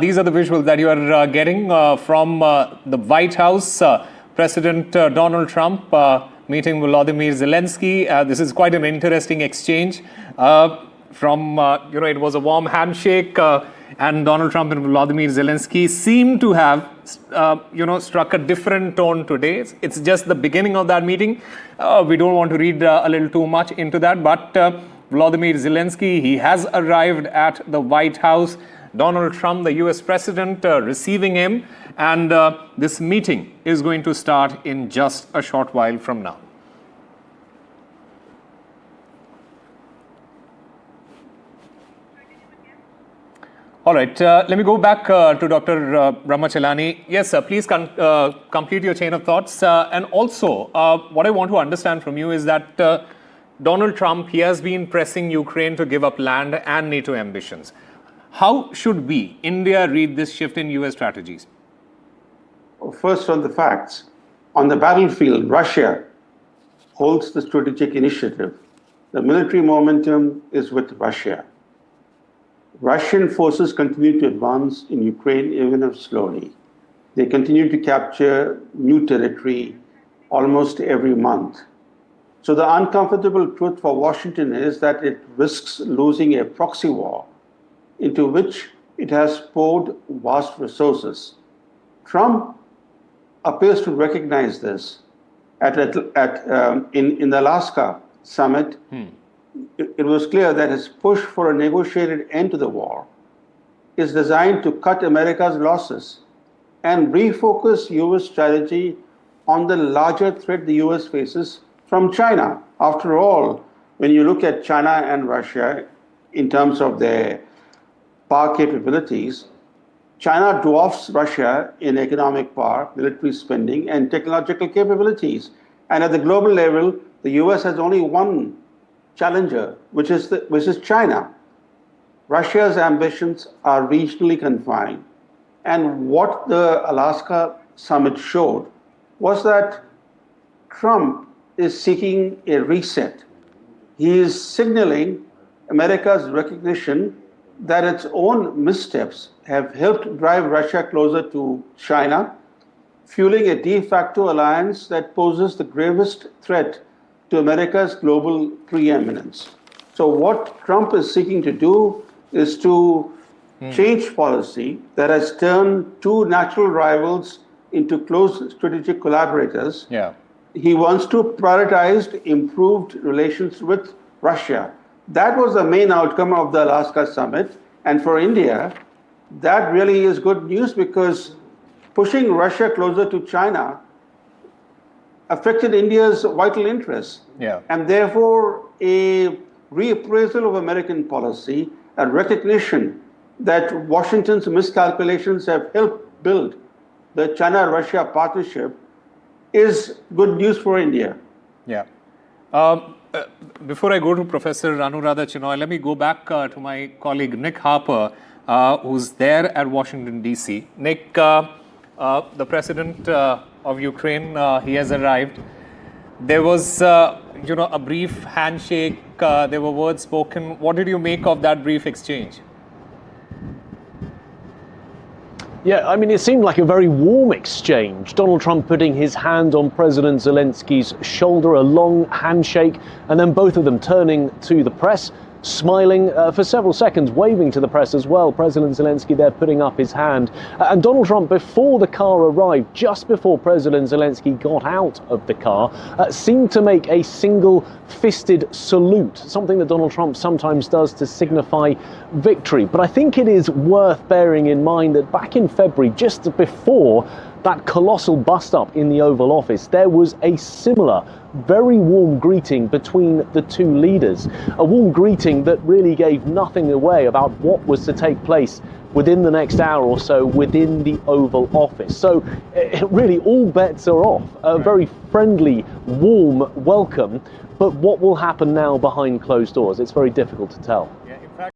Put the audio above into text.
These are the visuals that you are getting from the White House. President Donald Trump meeting Volodymyr Zelenskyy. This is quite an interesting exchange. It was a warm handshake, and Donald Trump and Volodymyr Zelenskyy seem to have, struck a different tone today. It's just the beginning of that meeting. We don't want to read a little too much into that, but Volodymyr Zelenskyy, he has arrived at the White House. Donald Trump, the US president, receiving him, and this meeting is going to start in just a short while from now. All right, let me go back to Dr. Ramachalani. Yes, sir, please complete your chain of thoughts. And also, what I want to understand from you is that Donald Trump, he has been pressing Ukraine to give up land and NATO ambitions. How should we, India, read this shift in US strategies? First, on the facts. On the battlefield, Russia holds the strategic initiative. The military momentum is with Russia. Russian forces continue to advance in Ukraine, even if slowly. They continue to capture new territory almost every month. So the uncomfortable truth for Washington is that it risks losing a proxy war into which it has poured vast resources. Trump appears to recognize this. In the Alaska summit, it was clear that his push for a negotiated end to the war is designed to cut America's losses and refocus US strategy on the larger threat the US faces from China. After all, when you look at China and Russia in terms of their power capabilities, China dwarfs Russia in economic power, military spending, and technological capabilities. And at the global level, the US has only one challenger, which is China. Russia's ambitions are regionally confined. And what the Alaska summit showed was that Trump is seeking a reset. He is signaling America's recognition that its own missteps have helped drive Russia closer to China, fueling a de facto alliance that poses the gravest threat to America's global preeminence. So what Trump is seeking to do is to change policy that has turned two natural rivals into close strategic collaborators. Yeah. He wants to prioritize improved relations with Russia. That was the main outcome of the Alaska summit. And for India, that really is good news because pushing Russia closer to China affected India's vital interests. Yeah. And therefore, a reappraisal of American policy, a recognition that Washington's miscalculations have helped build the China-Russia partnership is good news for India. Yeah. Before I go to Professor Anuradha Chinoy, let me go back to my colleague Nick Harper, who's there at Washington, D.C. Nick, the president of Ukraine, he has arrived. There was, a brief handshake. There were words spoken. What did you make of that brief exchange? Yeah, I mean, it seemed like a very warm exchange. Donald Trump putting his hand on President Zelensky's shoulder, a long handshake, and then both of them turning to the press, smiling for several seconds, waving to the press as well. President Zelenskyy there putting up his hand. And Donald Trump, before the car arrived, just before President Zelenskyy got out of the car, seemed to make a single-fisted salute, something that Donald Trump sometimes does to signify victory. But I think it is worth bearing in mind that back in February, just before that colossal bust-up in the Oval Office, there was a similar, very warm greeting between the two leaders. A warm greeting that really gave nothing away about what was to take place within the next hour or so within the Oval Office. So really all bets are off. A very friendly, warm welcome. But what will happen now behind closed doors? It's very difficult to tell.